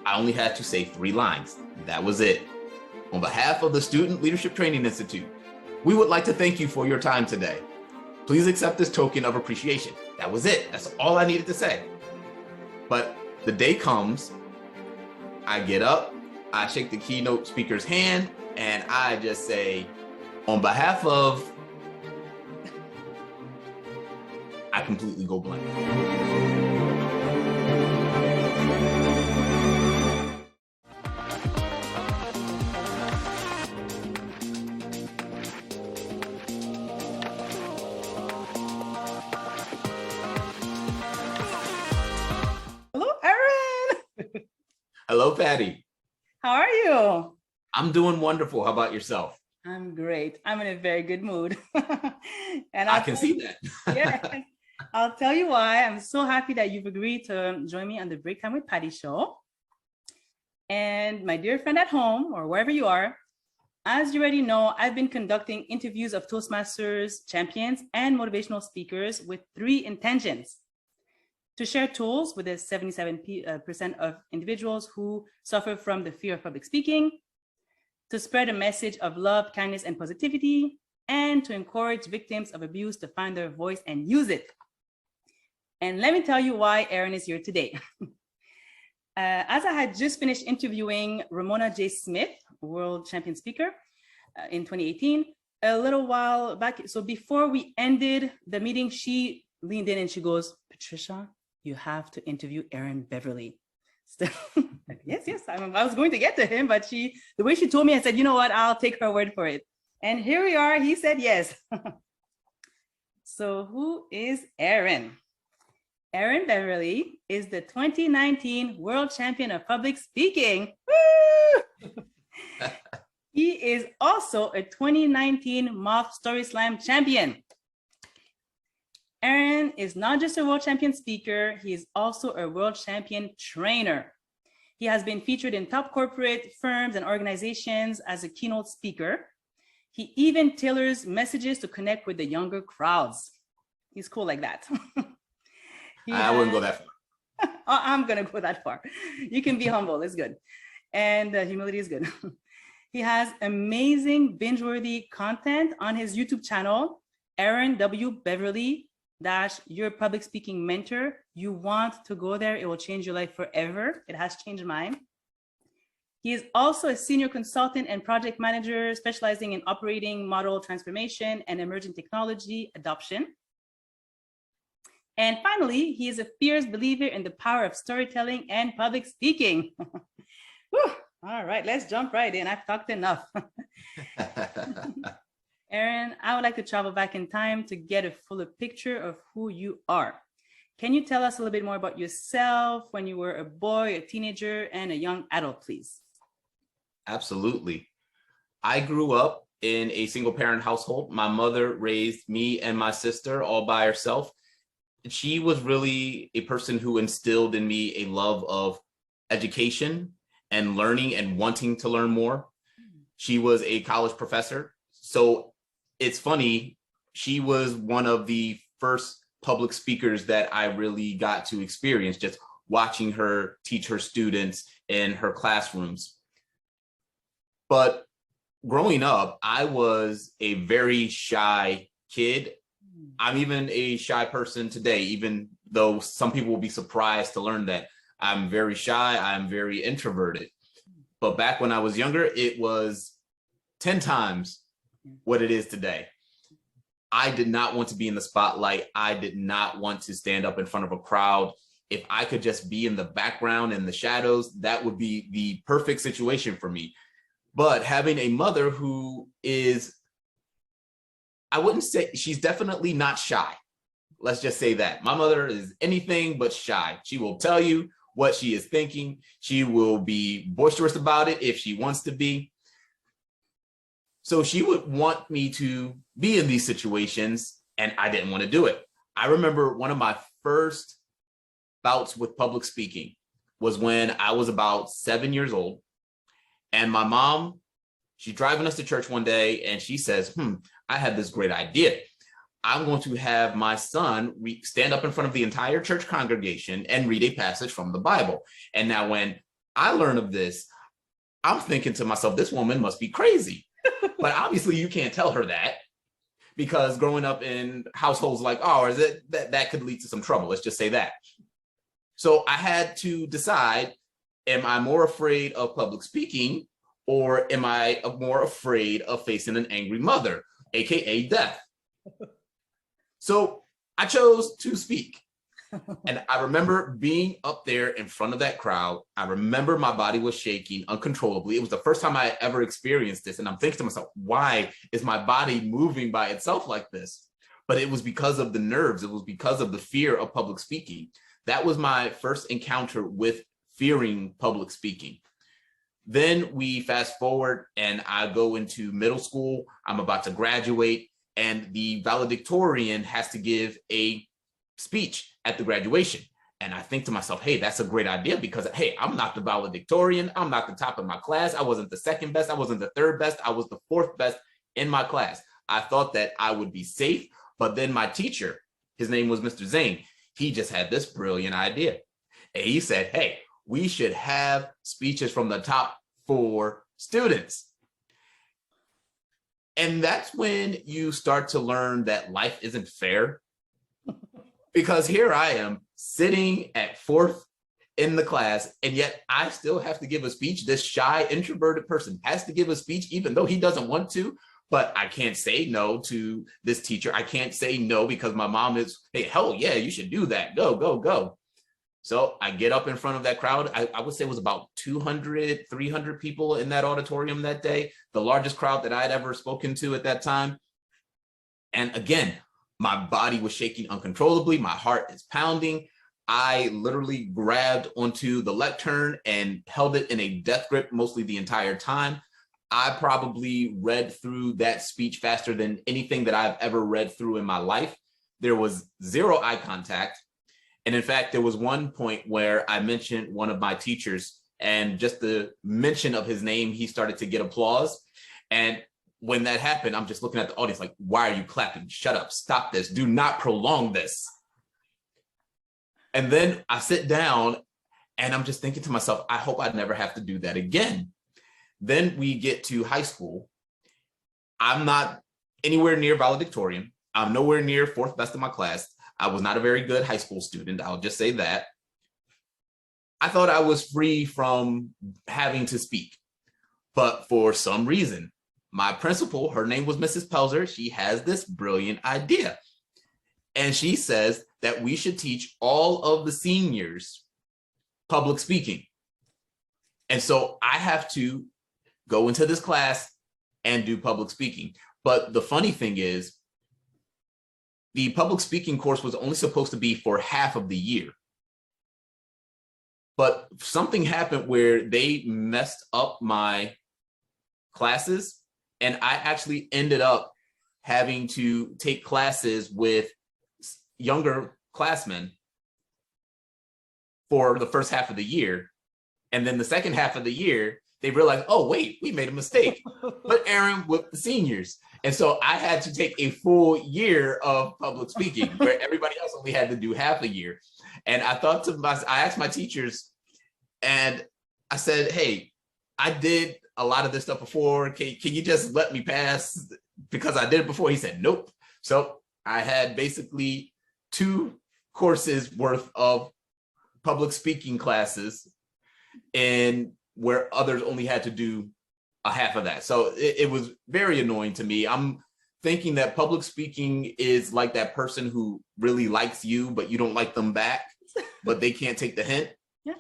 I only had to say 3 lines. That was it. On behalf of the Student Leadership Training Institute, we would like to thank you for your time today. Please accept this token of appreciation. That was it. That's all I needed to say. But the day comes, I get up, I shake the keynote speaker's hand, and I just say, on behalf of, I completely go blank. Hello, Aaron. Hello, Patty. How are you? I'm doing wonderful. How about yourself? I'm great. I'm in a very good mood. And I can see that. Yeah, I'll tell you why. I'm so happy that you've agreed to join me on the Break Time with Patty show. And my dear friend at home or wherever you are, as you already know, I've been conducting interviews of Toastmasters champions and motivational speakers with 3 intentions: to share tools with the 77% of individuals who suffer from the fear of public speaking, to spread a message of love, kindness, and positivity, and to encourage victims of abuse to find their voice and use it. And let me tell you why Aaron is here today. As I had just finished interviewing Ramona J. Smith, world champion speaker, in 2018, a little while back. So before we ended the meeting, she leaned in and she goes, "Patricia, you have to interview Aaron Beverly." So, yes, I was going to get to him, but the way she told me, I said, you know what, I'll take her word for it. And here we are, he said yes. So who is Aaron? Aaron Beverly is the 2019 World Champion of Public Speaking. Woo! He is also a 2019 Moth StorySLAM champion. Aaron is not just a world champion speaker, he is also a world champion trainer. He has been featured in top corporate firms and organizations as a keynote speaker. He even tailors messages to connect with the younger crowds. He's cool like that. I wouldn't go that far. I'm gonna go that far. You can be humble, it's good. And humility is good. He has amazing binge-worthy content on his YouTube channel, Aaron W. Beverly -- your public speaking mentor. You want to go there, it will change your life forever. It has changed mine. He is also a senior consultant and project manager specializing in operating model transformation and emerging technology adoption. And finally, he is a fierce believer in the power of storytelling and public speaking. Whew. All right, let's jump right in. I've talked enough. Aaron, I would like to travel back in time to get a fuller picture of who you are. Can you tell us a little bit more about yourself when you were a boy, a teenager, and a young adult, please? Absolutely. I grew up in a single parent household. My mother raised me and my sister all by herself. She was really a person who instilled in me a love of education and learning and wanting to learn more. She was a college professor. So it's funny, she was one of the first public speakers that I really got to experience, just watching her teach her students in her classrooms. But growing up, I was a very shy kid. I'm even a shy person today, even though some people will be surprised to learn that I'm very shy, I'm very introverted. But back when I was younger, it was 10 times what it is today. I did not want to be in the spotlight. I did not want to stand up in front of a crowd. If I could just be in the background in the shadows, that would be the perfect situation for me. But having a mother who is, I wouldn't say, she's definitely not shy. Let's just say that. My mother is anything but shy. She will tell you what she is thinking. She will be boisterous about it if she wants to be. So she would want me to be in these situations, and I didn't want to do it. I remember one of my first bouts with public speaking was when I was about 7 years old. And my mom, she's driving us to church one day and she says, I had this great idea. I'm going to have my son stand up in front of the entire church congregation and read a passage from the Bible. And now when I learn of this, I'm thinking to myself, this woman must be crazy. But obviously you can't tell her that, because growing up in households like ours, that could lead to some trouble. Let's just say that. So I had to decide, am I more afraid of public speaking, or am I more afraid of facing an angry mother, AKA death? So I chose to speak. And I remember being up there in front of that crowd. I remember my body was shaking uncontrollably. It was the first time I had ever experienced this. And I'm thinking to myself, why is my body moving by itself like this? But it was because of the nerves. It was because of the fear of public speaking. That was my first encounter with fearing public speaking. Then we fast forward and I go into middle school. I'm about to graduate, and the valedictorian has to give a speech at the graduation. And I think to myself, hey, that's a great idea, because, hey, I'm not the valedictorian. I'm not the top of my class. I wasn't the second best. I wasn't the third best. I was the fourth best in my class. I thought that I would be safe. But then my teacher, his name was Mr. Zane, he just had this brilliant idea. And he said, hey, we should have speeches from the top 4 students. And that's when you start to learn that life isn't fair. Because here I am sitting at 4th in the class, and yet I still have to give a speech. This shy, introverted person has to give a speech, even though he doesn't want to. But I can't say no to this teacher. I can't say no because my mom is, hey, hell yeah, you should do that. Go, go, go. So I get up in front of that crowd. I would say it was about 200, 300 people in that auditorium that day, the largest crowd that I'd ever spoken to at that time. And again, my body was shaking uncontrollably. My heart is pounding. I literally grabbed onto the lectern and held it in a death grip mostly the entire time. I probably read through that speech faster than anything that I've ever read through in my life. There was zero eye contact. And in fact, there was one point where I mentioned one of my teachers, and just the mention of his name, he started to get applause. And when that happened, I'm just looking at the audience like, why are you clapping? Shut up, stop this, do not prolong this. And then I sit down and I'm just thinking to myself, I hope I never have to do that again. Then we get to high school. I'm not anywhere near valedictorian. I'm nowhere near 4th best in my class. I was not a very good high school student. I'll just say that. I thought I was free from having to speak, but for some reason, my principal, her name was Mrs. Pelzer, she has this brilliant idea. And she says that we should teach all of the seniors public speaking. And so I have to go into this class and do public speaking. But the funny thing is, the public speaking course was only supposed to be for half of the year. But something happened where they messed up my classes, and I actually ended up having to take classes with younger classmen for the first half of the year. And then the second half of the year, they realized, oh, wait, we made a mistake. Put Aaron with the seniors. And so I had to take a full year of public speaking where everybody else only had to do half a year. And I thought to myself, I asked my teachers, and I said, hey, I did a lot of this stuff before. Can you just let me pass because I did it before? He said, nope. So I had basically 2 courses worth of public speaking classes, and where others only had to do a half of that. So it was very annoying to me. I'm thinking that public speaking is like that person who really likes you, but you don't like them back, but they can't take the hint. Yeah.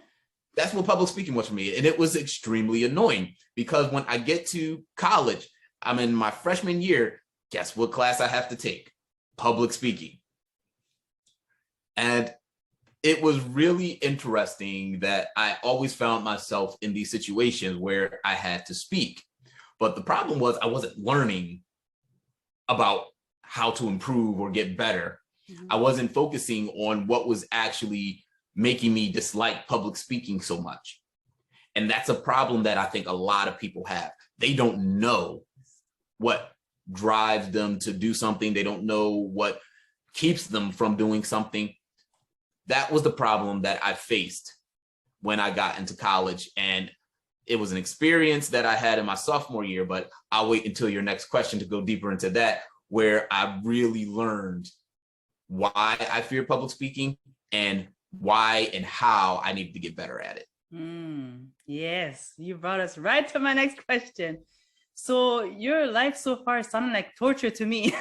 That's what public speaking was for me. And it was extremely annoying because when I get to college, I'm in my freshman year, guess what class I have to take? Public speaking. And it was really interesting that I always found myself in these situations where I had to speak. But the problem was I wasn't learning about how to improve or get better. Mm-hmm. I wasn't focusing on what was actually making me dislike public speaking so much. And that's a problem that I think a lot of people have. They don't know what drives them to do something. They don't know what keeps them from doing something. That was the problem that I faced when I got into college. And it was an experience that I had in my sophomore year, but I'll wait until your next question to go deeper into that, where I really learned why I fear public speaking and why and how I needed to get better at it. Yes, you brought us right to my next question. So your life so far is sounding like torture to me.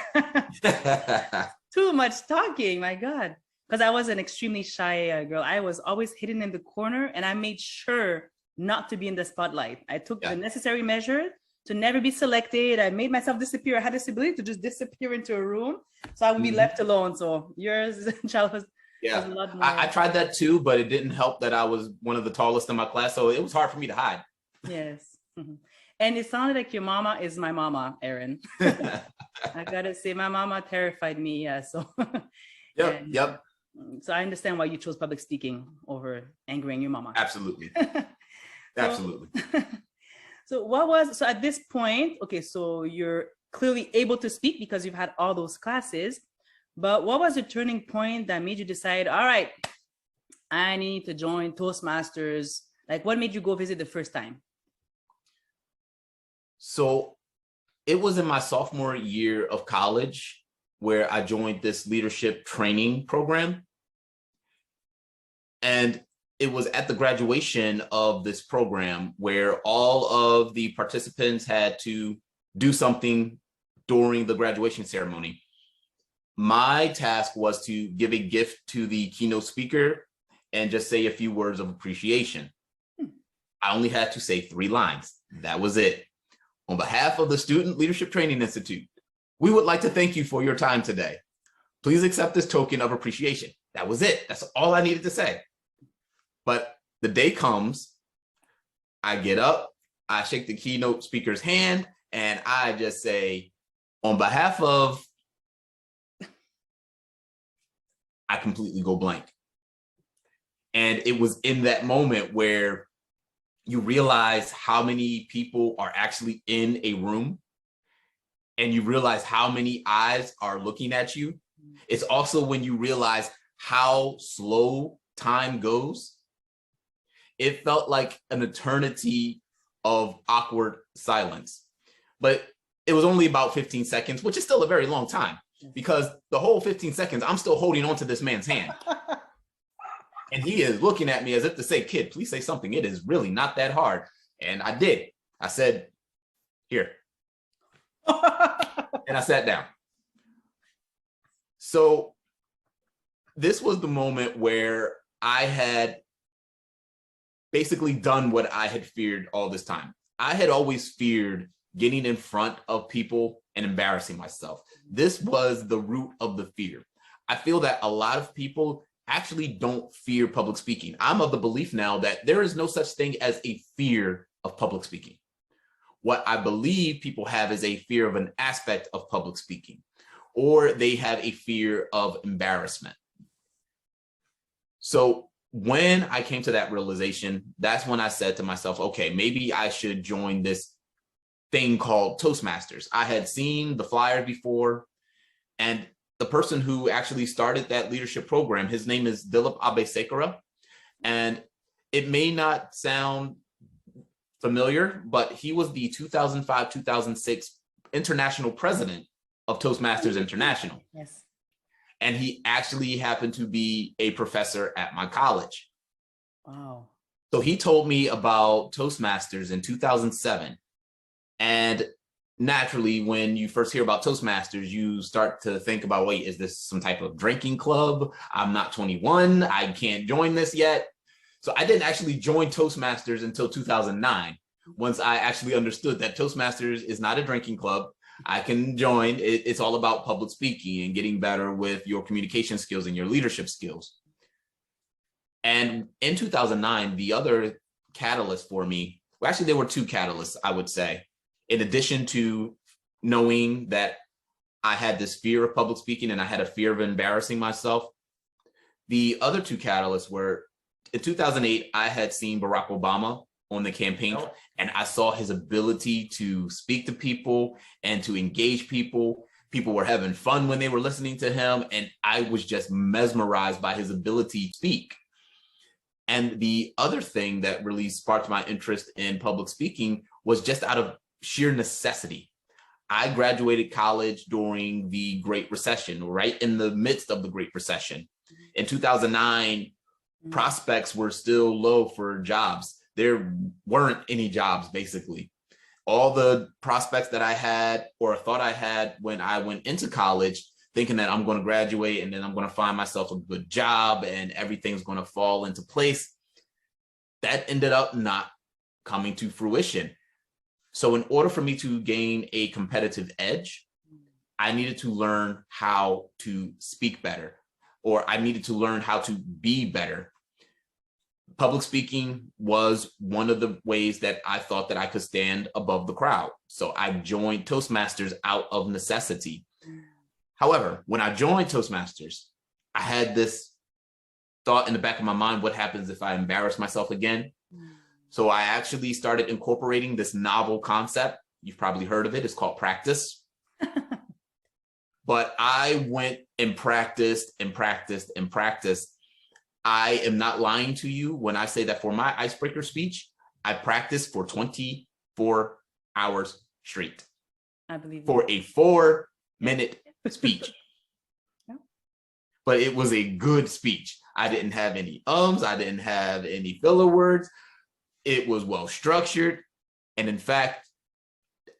Too much talking, my God. Because I was an extremely shy girl. I was always hidden in the corner, and I made sure not to be in the spotlight. I took the necessary measure to never be selected. I made myself disappear. I had this ability to just disappear into a room, so I would be left alone. So yours, child, was a lot more. I tried that too, but it didn't help that I was one of the tallest in my class, so it was hard for me to hide. Yes. And it sounded like your mama is my mama, Aaron. I gotta say, my mama terrified me. Yeah. So. Yep. So I understand why you chose public speaking over angering your mama. Absolutely. Absolutely. So at this point, okay, so you're clearly able to speak because you've had all those classes, but what was the turning point that made you decide, all right, I need to join Toastmasters? Like, what made you go visit the first time? So it was in my sophomore year of college where I joined this leadership training program. And it was at the graduation of this program where all of the participants had to do something during the graduation ceremony. My task was to give a gift to the keynote speaker and just say a few words of appreciation. I only had to say 3 lines. That was it. On behalf of the Student Leadership Training Institute, we would like to thank you for your time today. Please accept this token of appreciation. That was it. That's all I needed to say. But the day comes, I get up, I shake the keynote speaker's hand, and I just say, on behalf of, I completely go blank. And it was in that moment where you realize how many people are actually in a room, and you realize how many eyes are looking at you. It's also when you realize how slow time goes. It felt like an eternity of awkward silence, but it was only about 15 seconds, which is still a very long time, because the whole 15 seconds, I'm still holding on to this man's hand. And he is looking at me as if to say, kid, please say something. It is really not that hard. And I did. I said, here. And I sat down. So this was the moment where I had basically done what I had feared all this time. I had always feared getting in front of people and embarrassing myself. This was the root of the fear. I feel that a lot of people actually don't fear public speaking. I'm of the belief now that there is no such thing as a fear of public speaking. What I believe people have is a fear of an aspect of public speaking, or they have a fear of embarrassment. So when I came to that realization, that's when I said to myself, okay, maybe I should join this thing called Toastmasters. I had seen the flyer before, and the person who actually started that leadership program, his name is Dilip Abesekara, and it may not sound familiar, but he was the 2005-2006 international president of Toastmasters International. Yes. And he actually happened to be a professor at my college. Wow. So he told me about Toastmasters in 2007. And naturally, when you first hear about Toastmasters, you start to think about, wait, is this some type of drinking club? I'm not 21. I can't join this yet. So I didn't actually join Toastmasters until 2009, once I actually understood that Toastmasters is not a drinking club. I can join. It's all about public speaking and getting better with your communication skills and your leadership skills. And in 2009, the other catalyst for me, well, actually, there were 2 catalysts, I would say. In addition to knowing that I had this fear of public speaking and I had a fear of embarrassing myself, the other 2 catalysts were, in 2008, I had seen Barack Obama on the campaign, and I saw his ability to speak to people and to engage people. People were having fun when they were listening to him, and I was just mesmerized by his ability to speak. And the other thing that really sparked my interest in public speaking was just out of sheer necessity. I graduated college during the Great Recession, right in the midst of the Great Recession. In 2009, prospects were still low for jobs. There weren't any jobs, basically. All the prospects that I had or thought I had when I went into college, thinking that I'm going to graduate and then I'm going to find myself a good job and everything's going to fall into place, that ended up not coming to fruition. So in order for me to gain a competitive edge, I needed to learn how to speak better, or I needed to learn how to be better. Public speaking was one of the ways that I thought that I could stand above the crowd. So I joined Toastmasters out of necessity. However, when I joined Toastmasters, I had this thought in the back of my mind, what happens if I embarrass myself again? So I actually started incorporating this novel concept. You've probably heard of it. It's called practice. But I went and practiced and practiced and practiced. I am not lying to you when I say that for my icebreaker speech, I practiced for 24 hours straight. I believe for a 4-minute speech. Yeah. But it was a good speech. I didn't have any ums. I didn't have any filler words. It was well structured. And in fact,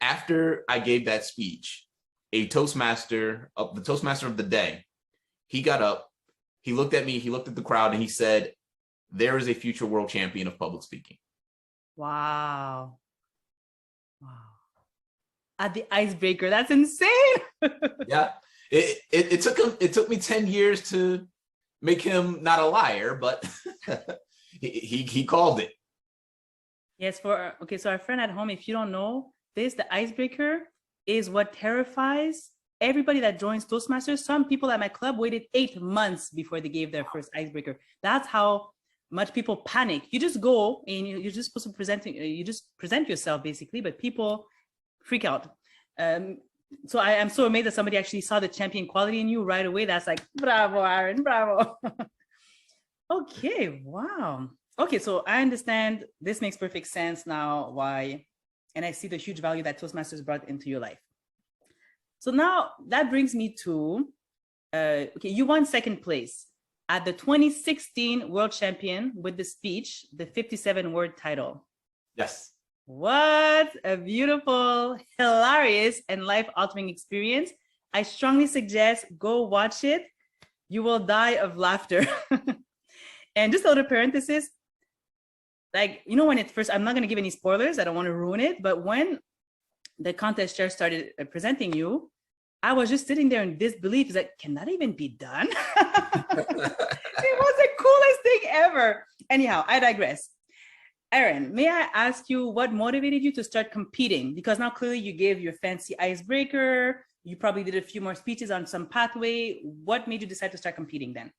after I gave that speech, the Toastmaster of the day, he got up, he looked at me, he looked at the crowd, and he said, "There is a future world champion of public speaking." Wow. Wow. At the icebreaker, that's insane. Yeah. It took me 10 years to make him not a liar, but he called it. Yes, so our friend at home, if you don't know this, the icebreaker is what terrifies everybody that joins Toastmasters. Some people at my club waited 8 months before they gave their first icebreaker. That's how much people panic. You just go and you're just supposed to present yourself basically, but people freak out. So I am so amazed that somebody actually saw the champion quality in you right away. That's like, bravo, Aaron, bravo. Okay, wow. Okay, so I understand. This makes perfect sense now why, and I see the huge value that Toastmasters brought into your life. So now that brings me to, okay, you won second place at the 2016 World Champion with the speech, the 57-word title. Yes. What a beautiful, hilarious, and life-altering experience. I strongly suggest go watch it. You will die of laughter. And just a little parenthesis, like, you know, when it first, I'm not going to give any spoilers. I don't want to ruin it. But when the contest chair started presenting you, I was just sitting there in disbelief. It's like, can that even be done? It was the coolest thing ever. Anyhow, I digress. Aaron, may I ask you what motivated you to start competing? Because now clearly you gave your fancy icebreaker. You probably did a few more speeches on some pathway. What made you decide to start competing then?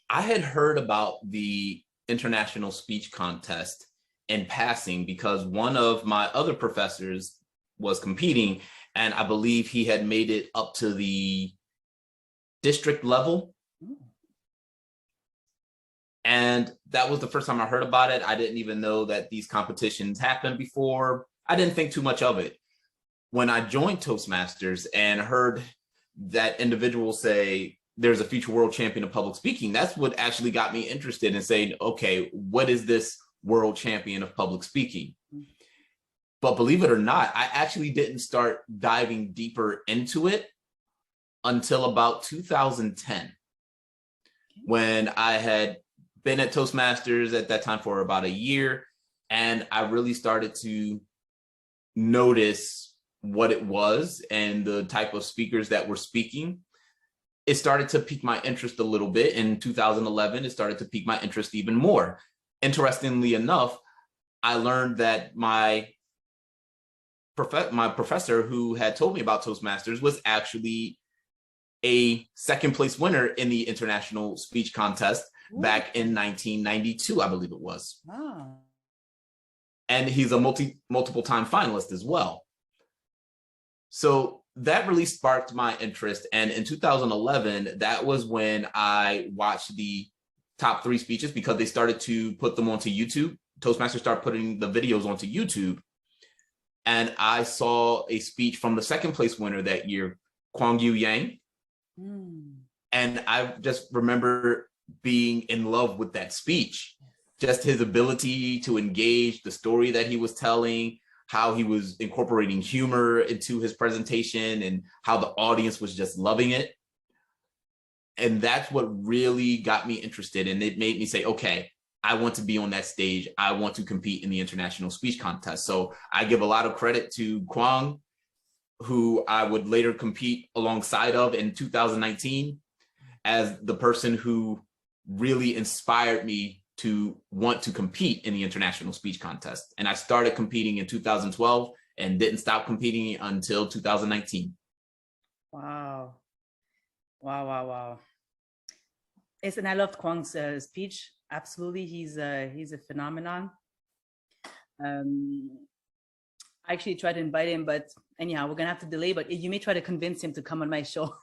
I had heard about the international speech contest in passing because one of my other professors was competing, and I believe he had made it up to the district level. And that was the first time I heard about it. I didn't even know that these competitions happened before. I didn't think too much of it. When I joined Toastmasters and heard that individual say, there's a future world champion of public speaking, that's what actually got me interested in saying, okay, what is this world champion of public speaking? But believe it or not, I actually didn't start diving deeper into it until about 2010, when I had been at Toastmasters at that time for about a year, and I really started to notice what it was and the type of speakers that were speaking. It started to pique my interest a little bit. In 2011, it started to pique my interest even more. Interestingly enough, I learned that my professor who had told me about Toastmasters was actually a second place winner in the international speech contest back in 1992, I believe it was. Wow. and he's a multiple time finalist as well. So that really sparked my interest. And in 2011, that was when I watched the top 3 speeches, because they started to put them onto YouTube. Toastmasters started putting the videos onto YouTube. And I saw a speech from the 2nd place winner that year, Kwang Yu Yang. And I just remember being in love with that speech, just his ability to engage, the story that he was telling, how he was incorporating humor into his presentation, and how the audience was just loving it. And that's what really got me interested. And it made me say, okay, I want to be on that stage. I want to compete in the international speech contest. So I give a lot of credit to Kwang, who I would later compete alongside of in 2019, as the person who really inspired me to want to compete in the international speech contest. And I started competing in 2012 and didn't stop competing until 2019. Wow. Wow, wow, wow. Yes, and I loved Kwang's speech. Absolutely, he's a phenomenon. I actually tried to invite him, but anyhow, we're gonna have to delay, but you may try to convince him to come on my show,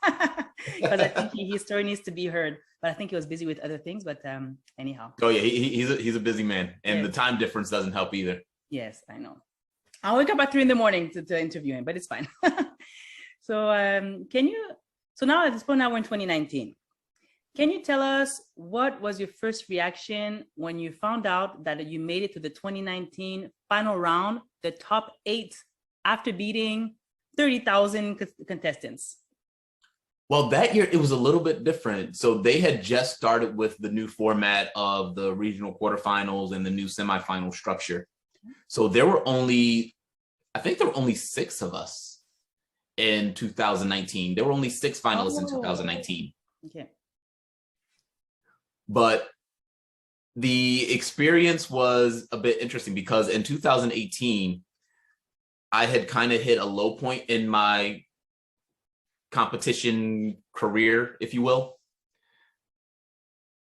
because I think his story needs to be heard, but I think he was busy with other things, but anyhow. Oh yeah, he's a busy man, and yes. The time difference doesn't help either. Yes, I know. I'll wake up at 3 a.m. to interview him, but it's fine. So so now at this point, now we're in 2019. Can you tell us what was your first reaction when you found out that you made it to the 2019 final round, the top 8, after beating 30,000 contestants? Well, that year it was a little bit different. So they had just started with the new format of the regional quarterfinals and the new semifinal structure. So there were only, I think there were only 6 of us in 2019. There were only 6 finalists in 2019. Okay. But the experience was a bit interesting, because in 2018, I had kind of hit a low point in my competition career, if you will.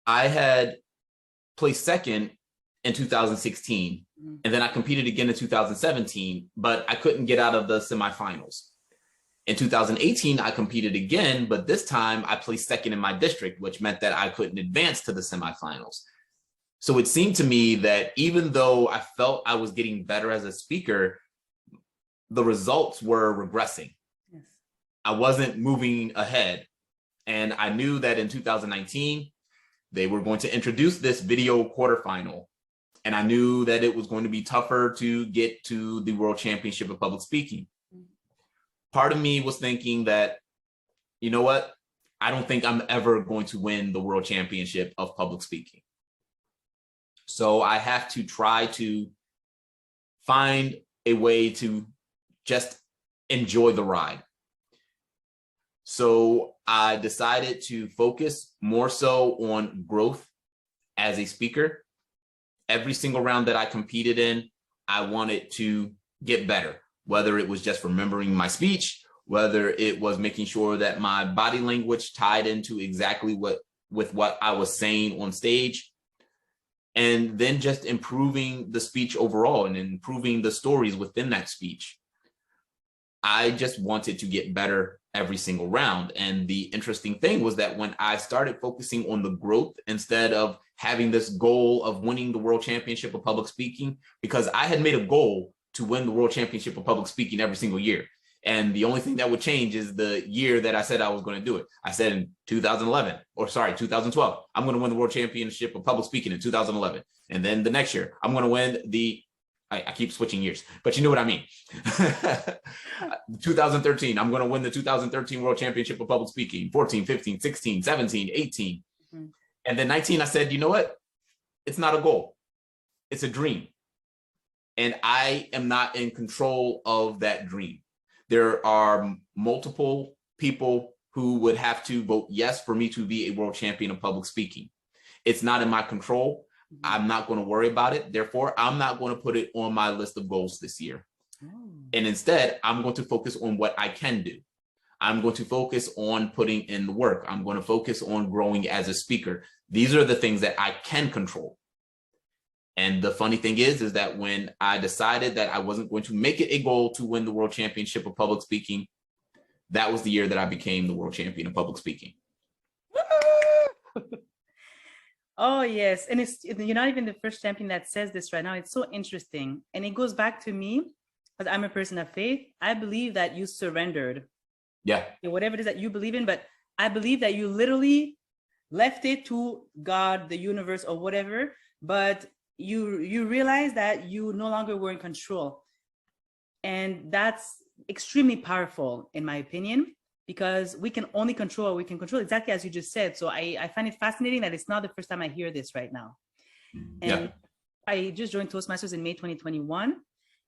I had placed 2nd in 2016, and then I competed again in 2017, but I couldn't get out of the semifinals. In 2018, I competed again, but this time I placed 2nd in my district, which meant that I couldn't advance to the semifinals. So it seemed to me that even though I felt I was getting better as a speaker, the results were regressing. Yes. I wasn't moving ahead. And I knew that in 2019, they were going to introduce this video quarterfinal. And I knew that it was going to be tougher to get to the World Championship of Public Speaking. Part of me was thinking that, you know what? I don't think I'm ever going to win the World Championship of Public Speaking. So I have to try to find a way to just enjoy the ride. So I decided to focus more so on growth as a speaker. Every single round that I competed in, I wanted to get better, whether it was just remembering my speech, whether it was making sure that my body language tied into exactly with what I was saying on stage, and then just improving the speech overall and improving the stories within that speech. I just wanted to get better every single round. And the interesting thing was that when I started focusing on the growth instead of having this goal of winning the World Championship of Public Speaking, because I had made a goal to win the World Championship of Public Speaking every single year. And the only thing that would change is the year that I said I was going to do it. I said in 2012, I'm going to win the World Championship of Public Speaking in 2011. And then the next year, I'm going to win I keep switching years, but you know what I mean. 2013, I'm going to win the 2013 World Championship of Public Speaking, 14, 15, 16, 17, 18. Mm-hmm. And then 19, I said, you know what? It's not a goal. It's a dream. And I am not in control of that dream. There are multiple people who would have to vote yes for me to be a world champion of public speaking. It's not in my control. I'm not going to worry about it. Therefore, I'm not going to put it on my list of goals this year. And instead, I'm going to focus on what I can do. I'm going to focus on putting in the work. I'm going to focus on growing as a speaker. These are the things that I can control. And the funny thing is that when I decided that I wasn't going to make it a goal to win the world championship of public speaking, that was the year that I became the world champion of public speaking. Oh, yes. And you're not even the first champion that says this right now. It's so interesting. And it goes back to me, because I'm a person of faith. I believe that you surrendered. Yeah. Whatever it is that you believe in, but I believe that you literally left it to God, the universe, or whatever, but you realize that you no longer were in control. And that's extremely powerful, in my opinion, because we can only control what we can control, exactly as you just said. So I find it fascinating that it's not the first time I hear this right now. And I just joined Toastmasters in May 2021.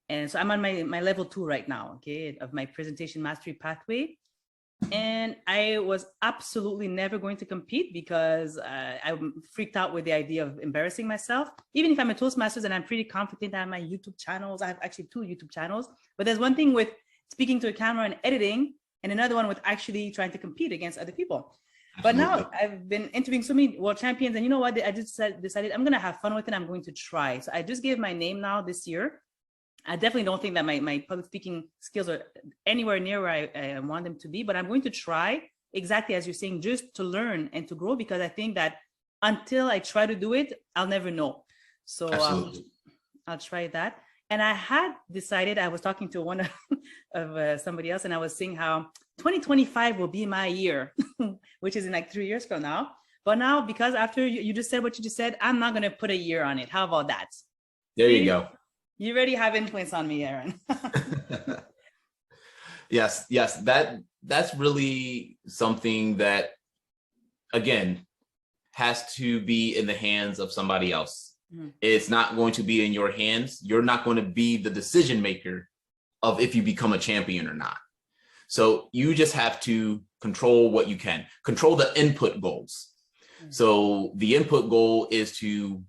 And so I'm on my level 2 right now, okay, of my presentation mastery pathway. And I was absolutely never going to compete because I'm freaked out with the idea of embarrassing myself. Even if I'm a Toastmasters and I'm pretty confident, I have my YouTube channels. I have actually 2 YouTube channels. But there's one thing with speaking to a camera and editing, and another one with actually trying to compete against other people. But now I've been interviewing so many world champions, and you know what? I just decided I'm going to have fun with it. I'm going to try. So I just gave my name now this year. I definitely don't think that my public speaking skills are anywhere near where I want them to be, but I'm going to try, exactly as you're saying, just to learn and to grow, because I think that until I try to do it, I'll never know. So I'll try that. And I had decided, I was talking to one of somebody else, and I was saying how 2025 will be my year, which is in like 3 years from now. But now, because after you just said what you just said, I'm not going to put a year on it. How about that? There you go. You already have influence on me, Aaron. Yes, that's really something that, again, has to be in the hands of somebody else. It's not going to be in your hands. You're not going to be the decision maker of if you become a champion or not. So you just have to control what you can, control the input goals. So the input goal is to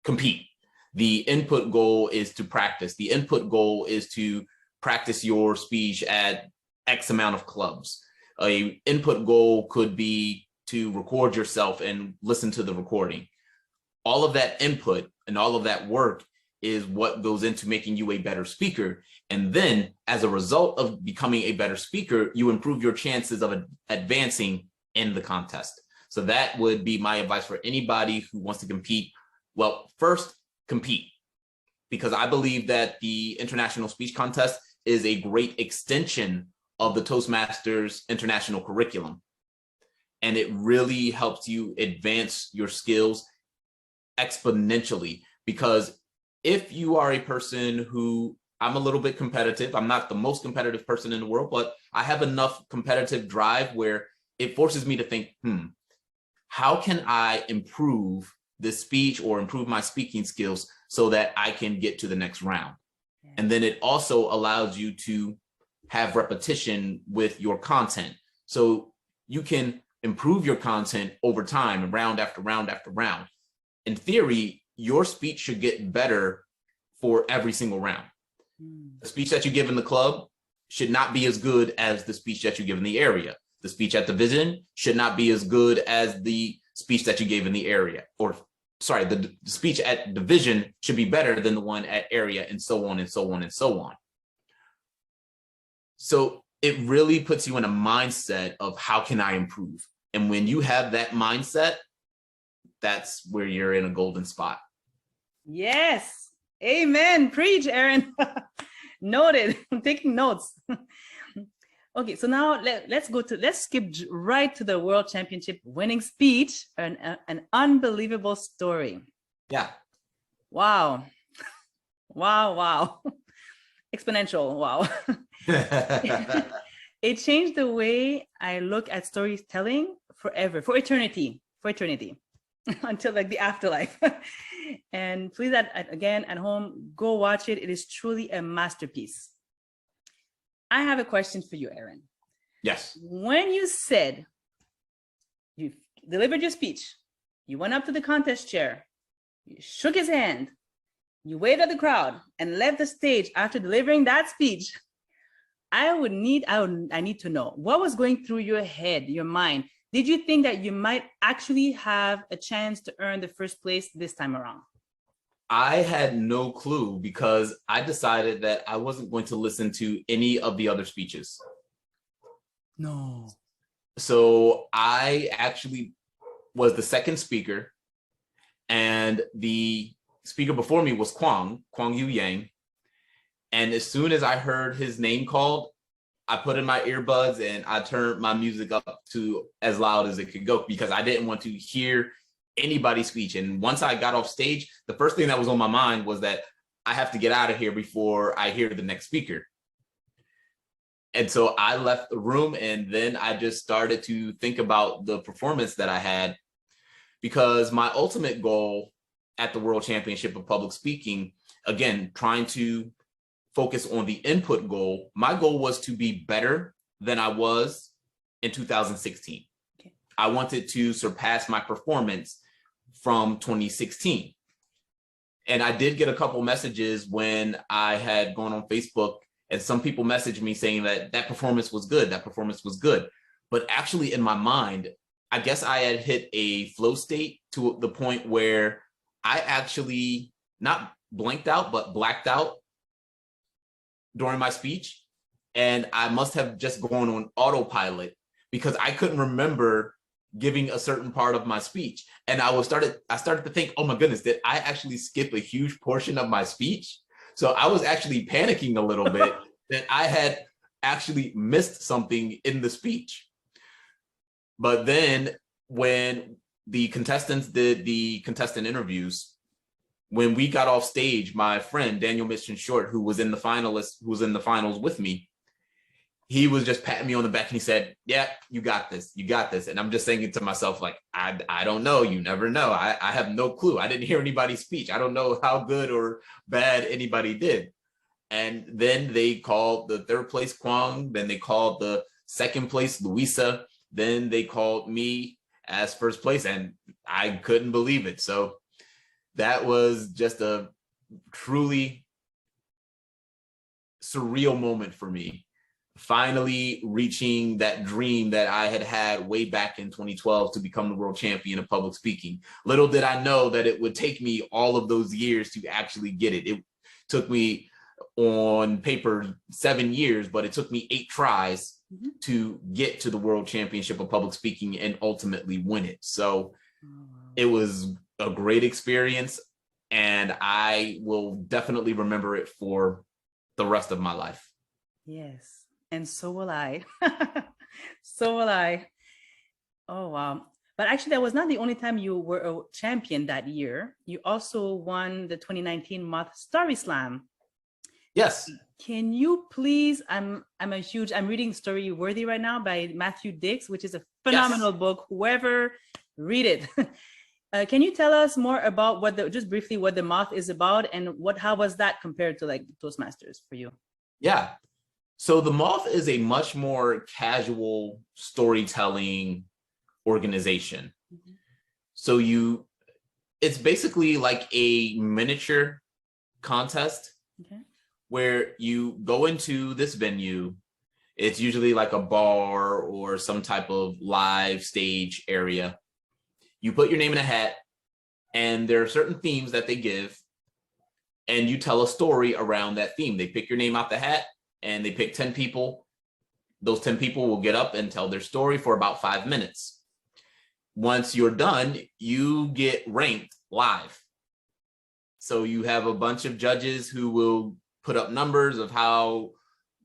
compete. The input goal is to practice. The input goal is to practice your speech at X amount of clubs. A input goal could be to record yourself and listen to the recording. All of that input and all of that work is what goes into making you a better speaker. And then as a result of becoming a better speaker, you improve your chances of advancing in the contest. So that would be my advice for anybody who wants to compete. Well, first, compete, because I believe that the International Speech Contest is a great extension of the Toastmasters international curriculum. And it really helps you advance your skills exponentially, because if you are a person who, I'm a little bit competitive, I'm not the most competitive person in the world, but I have enough competitive drive where it forces me to think, how can I improve this speech or improve my speaking skills so that I can get to the next round? And then it also allows you to have repetition with your content. So you can improve your content over time, round after round after round. In theory, your speech should get better for every single round. The speech that you give in the club should not be as good as the speech that you give in the area. The speech at division should not be as good as the speech that you gave in the area, or sorry, the speech at division should be better than the one at area, and so on and so on and so on. So it really puts you in a mindset of how can I improve? And when you have that mindset, that's where you're in a golden spot. Yes. Amen. Preach, Aaron. Noted. I'm taking notes. Okay, so now let's skip right to the World Championship winning speech, an unbelievable story. Yeah. Wow. Wow. Exponential. Wow. It changed the way I look at storytelling forever, for eternity, until like the afterlife. And please, again, at home, go watch it. It is truly a masterpiece. I have a question for you, Aaron. Yes. When you said you delivered your speech, you went up to the contest chair, you shook his hand, you waved at the crowd, and left the stage after delivering that speech, I need to know what was going through your head, your mind. Did you think that you might actually have a chance to earn the first place this time around? I had no clue because I decided that I wasn't going to listen to any of the other speeches. No. So I actually was the second speaker, and the speaker before me was Kwang Yu Yang. And as soon as I heard his name called, I put in my earbuds and I turned my music up to as loud as it could go because I didn't want to hear anybody's speech. And once I got off stage, the first thing that was on my mind was that I have to get out of here before I hear the next speaker. And so I left the room, and then I just started to think about the performance that I had, because my ultimate goal at the World Championship of Public Speaking, again, trying to focus on the input goal, my goal was to be better than I was in 2016. Okay. I wanted to surpass my performance from 2016. And I did get a couple messages when I had gone on Facebook, and some people messaged me saying that that performance was good, that performance was good. But actually in my mind, I guess I had hit a flow state to the point where I actually not blanked out, but blacked out during my speech. And I must have just gone on autopilot because I couldn't remember giving a certain part of my speech. And I started to think, oh my goodness, did I actually skip a huge portion of my speech? So I was actually panicking a little bit that I had actually missed something in the speech. But then when the contestants did the contestant interviews, when we got off stage, my friend Daniel Mission Short, who was in the finals with me, he was just patting me on the back and he said, yeah, you got this, you got this. And I'm just thinking to myself, like, I don't know, you never know. I have no clue. I didn't hear anybody's speech. I don't know how good or bad anybody did. And then they called the third place Kwang, then they called the second place Louisa, then they called me as first place, and I couldn't believe it. So that was just a truly surreal moment for me. Finally reaching that dream that I had had way back in 2012 to become the world champion of public speaking. Little did I know that it would take me all of those years to actually get it. It took me on paper 7 years, but it took me 8 tries to get to the world championship of public speaking and ultimately win it. So it was a great experience, and I will definitely remember it for the rest of my life. Yes. And so will I. So will I. Oh, wow. But actually, that was not the only time you were a champion that year. You also won the 2019 Moth StorySLAM. Yes. Can you please, I'm reading Story Worthy right now by Matthew Dix, which is a phenomenal book. Whoever read it. Can you tell us more about just briefly what the Moth is about, and how was that compared to like Toastmasters for you? Yeah. So the Moth is a much more casual storytelling organization. So it's basically like a miniature contest where you go into this venue. It's usually like a bar or some type of live stage area. You put your name in a hat, and there are certain themes that they give, and you tell a story around that theme. They pick your name out the hat, and they pick 10 people. Those 10 people will get up and tell their story for about 5 minutes. Once you're done, you get ranked live. So you have a bunch of judges who will put up numbers of how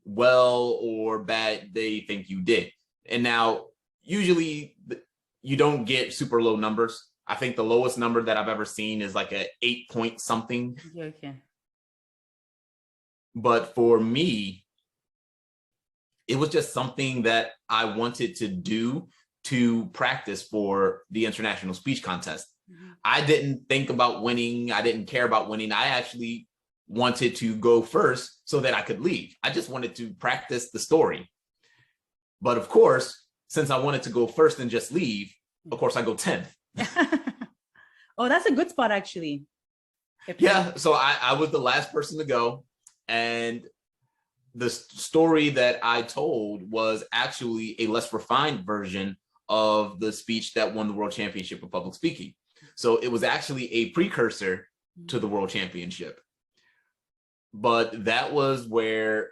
well or bad they think you did. And now, usually you don't get super low numbers. I think the lowest number that I've ever seen is like a 8 point something. Okay. But for me, it was just something that I wanted to do to practice for the international speech contest. I didn't think about winning. I didn't care about winning. I actually wanted to go first so that I could leave. I just wanted to practice the story. But of course, since I wanted to go first and just leave, of course I go 10th. Oh, that's a good spot actually. Yeah, so I was the last person to go, and the story that I told was actually a less refined version of the speech that won the World Championship of Public Speaking. So it was actually a precursor to the world championship. But that was where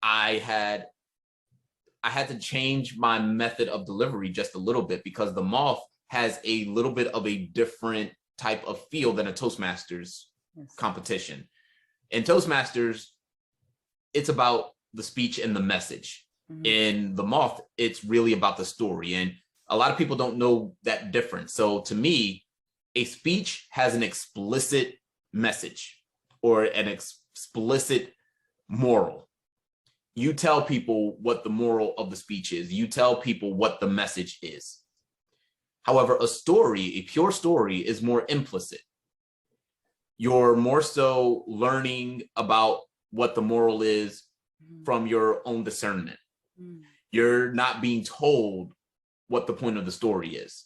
I had to change my method of delivery just a little bit, because the Moth has a little bit of a different type of feel than a Toastmasters competition. In Toastmasters, it's about the speech and the message. In the Moth, it's really about the story. And a lot of people don't know that difference. So to me, a speech has an explicit message or an explicit moral. You tell people what the moral of the speech is. You tell people what the message is. However, a story, a pure story, is more implicit. You're more so learning about what the moral is from your own discernment. You're not being told what the point of the story is.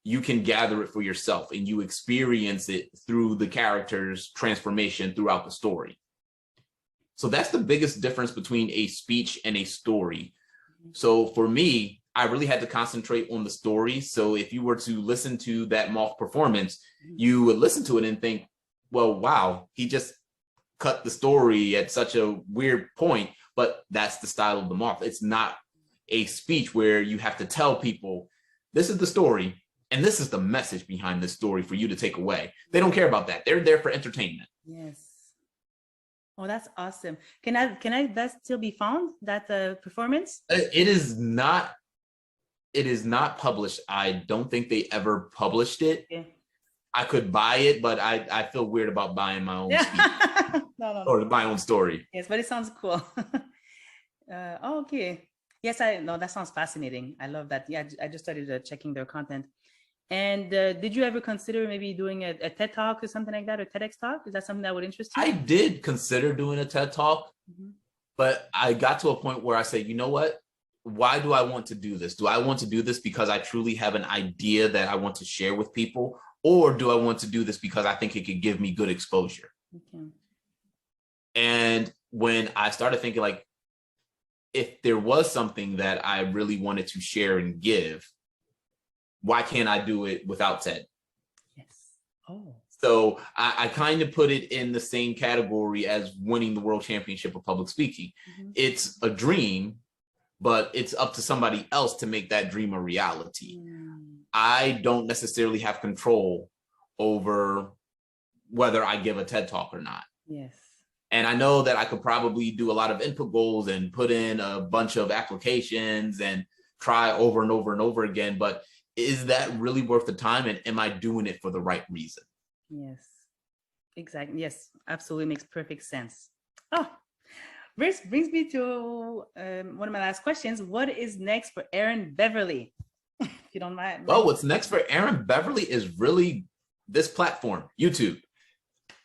You can gather it for yourself, and you experience it through the character's transformation throughout the story. So that's the biggest difference between a speech and a story. So for me, I really had to concentrate on the story. So if you were to listen to that Moth performance, you would listen to it and think, well, wow, he just cut the story at such a weird point. But that's the style of the Moth. It's not a speech where you have to tell people, this is the story, and this is the message behind the story for you to take away. They don't care about that. They're there for entertainment. Yes. Oh, that's awesome. Can that still be found, that performance? It is not published. I don't think they ever published it. Yeah. I could buy it, but I feel weird about buying my own speech. No. Or my own story. Yes, but it sounds cool. Okay. Yes, that sounds fascinating. I love that. Yeah, I just started checking their content. And did you ever consider maybe doing a TED Talk or something like that, or TEDx Talk? Is that something that would interest you? I did consider doing a TED Talk, but I got to a point where I said, you know what? Why do I want to do this? Do I want to do this because I truly have an idea that I want to share with people? Or do I want to do this because I think it could give me good exposure? Okay. And when I started thinking, like, if there was something that I really wanted to share and give, why can't I do it without TED? Yes. Oh. So I kind of put it in the same category as winning the World Championship of Public Speaking. It's a dream, but it's up to somebody else to make that dream a reality. I don't necessarily have control over whether I give a TED Talk or not. Yes. And I know that I could probably do a lot of input goals and put in a bunch of applications and try over and over and over again, but is that really worth the time? And am I doing it for the right reason? Yes, exactly. Yes, absolutely makes perfect sense. Oh, brings me to one of my last questions. What is next for Aaron Beverly? If you don't mind. Well, what's next for Aaron Beverly is really this platform, YouTube.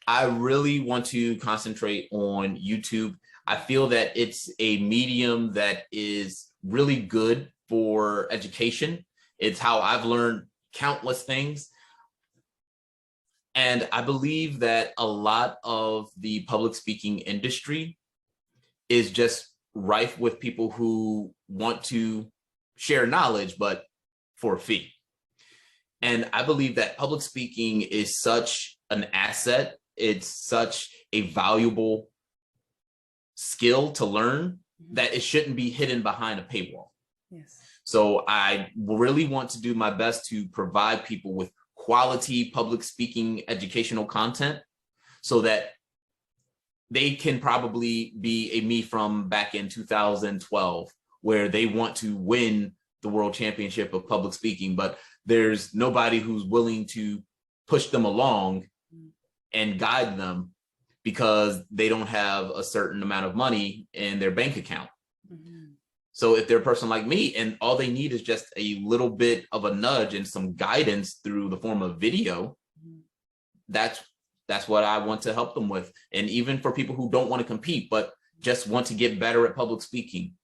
I really want to concentrate on YouTube. I feel that it's a medium that is really good for education. It's how I've learned countless things. And I believe that a lot of the public speaking industry is just rife with people who want to share knowledge, but for a fee. And I believe that public speaking is such an asset. It's such a valuable skill to learn that it shouldn't be hidden behind a paywall. Yes. So I really want to do my best to provide people with quality public speaking educational content so that they can probably be a me from back in 2012, where they want to win the World Championship of Public Speaking, but there's nobody who's willing to push them along and guide them because they don't have a certain amount of money in their bank account. So if they're a person like me and all they need is just a little bit of a nudge and some guidance through the form of video, that's what I want to help them with. And even for people who don't want to compete, but just want to get better at public speaking,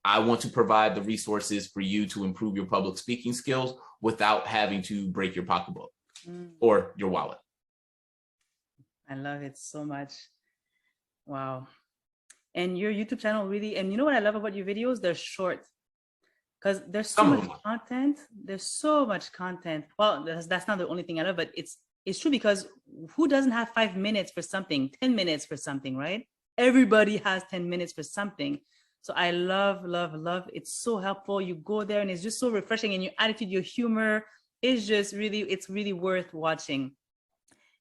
I want to provide the resources for you to improve your public speaking skills without having to break your pocketbook or your wallet. I love it so much. Wow. And your YouTube channel really, and you know what I love about your videos? They're short, because there's so much content. There's so much content. Well, that's not the only thing I love, but it's it's true, because who doesn't have 5 minutes for something, 10 minutes for something, right? Everybody has 10 minutes for something. So I love, love, love. It's so helpful. You go there and it's just so refreshing, and your attitude, your humor is just really, it's really worth watching.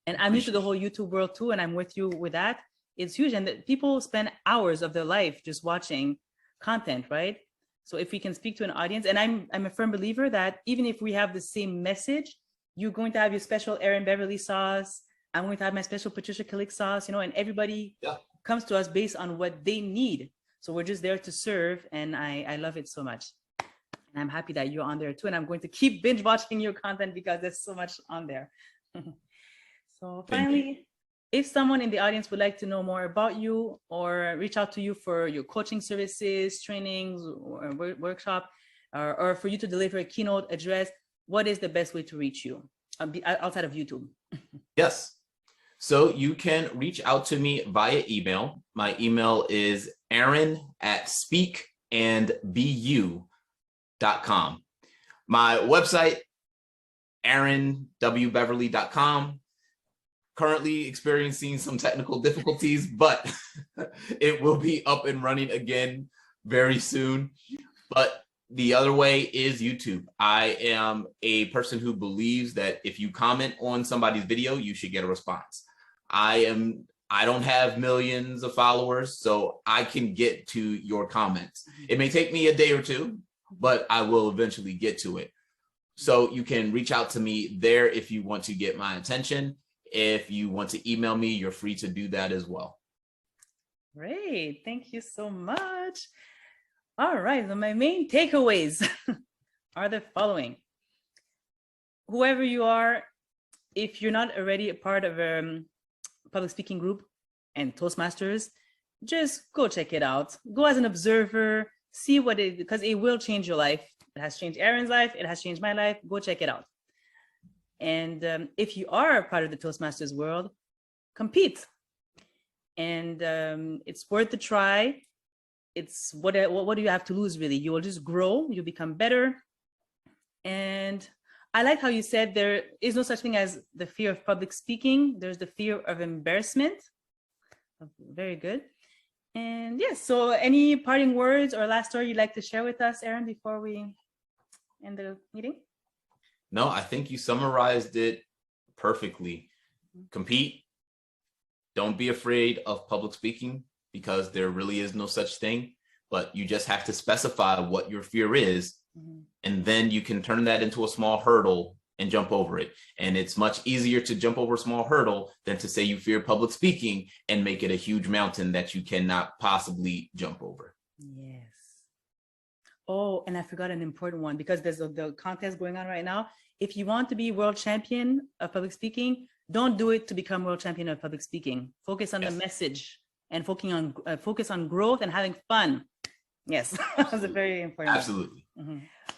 And I'm new to the whole YouTube world too, and I'm with you with that. It's huge. And people spend hours of their life just watching content, right? So if we can speak to an audience, and I'm a firm believer that even if we have the same message, you're going to have your special Aaron Beverly sauce. I'm going to have my special Patricia Calixte sauce, you know, and everybody comes to us based on what they need. So we're just there to serve, and I love it so much. And I'm happy that you're on there too. And I'm going to keep binge watching your content because there's so much on there. So finally, if someone in the audience would like to know more about you or reach out to you for your coaching services, trainings, or workshop, or for you to deliver a keynote address, what is the best way to reach you outside of YouTube? Yes. So you can reach out to me via email. My email is aaron@speakandbu.com. My website, aaronwbeverly.com. Currently experiencing some technical difficulties, but it will be up and running again very soon. But the other way is YouTube. I am a person who believes that if you comment on somebody's video, you should get a response. I don't have millions of followers, so I can get to your comments. It may take me a day or two, but I will eventually get to it. So you can reach out to me there if you want to get my attention. If you want to email me, you're free to do that as well. Great. Thank you so much. All right. So my main takeaways are the following. Whoever you are, if you're not already a part of a public speaking group and Toastmasters, just go check it out. Go as an observer, see what it, because it will change your life. It has changed Aaron's life. It has changed my life. Go check it out. And if you are part of the Toastmasters world, compete. And it's worth the try. It's what do you have to lose, really? You will just grow. You'll become better. And I like how you said there is no such thing as the fear of public speaking. There's the fear of embarrassment. Very good. And yes, so any parting words or last story you'd like to share with us, Aaron, before we end the meeting? No, I think you summarized it perfectly. Compete. Don't be afraid of public speaking, because there really is no such thing, but you just have to specify what your fear is. And then you can turn that into a small hurdle and jump over it. And it's much easier to jump over a small hurdle than to say you fear public speaking and make it a huge mountain that you cannot possibly jump over. Yes. Oh, and I forgot an important one, because there's the contest going on right now. If you want to be world champion of public speaking, don't do it to become world champion of public speaking. Focus on the message and focus on growth and having fun. Yes, that's a very important. Absolutely.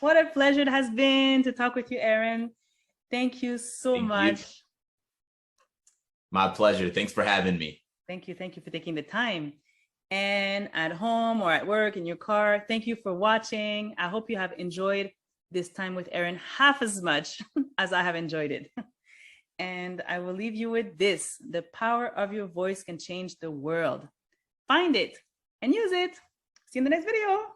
What a pleasure it has been to talk with you, Aaron. Thank you so much. My pleasure. Thanks for having me. Thank you. Thank you for taking the time. And at home or at work, in your car, thank you for watching. I hope you have enjoyed this time with Aaron half as much as I have enjoyed it. And I will leave you with this: the power of your voice can change the world. Find it and use it. See you in the next video.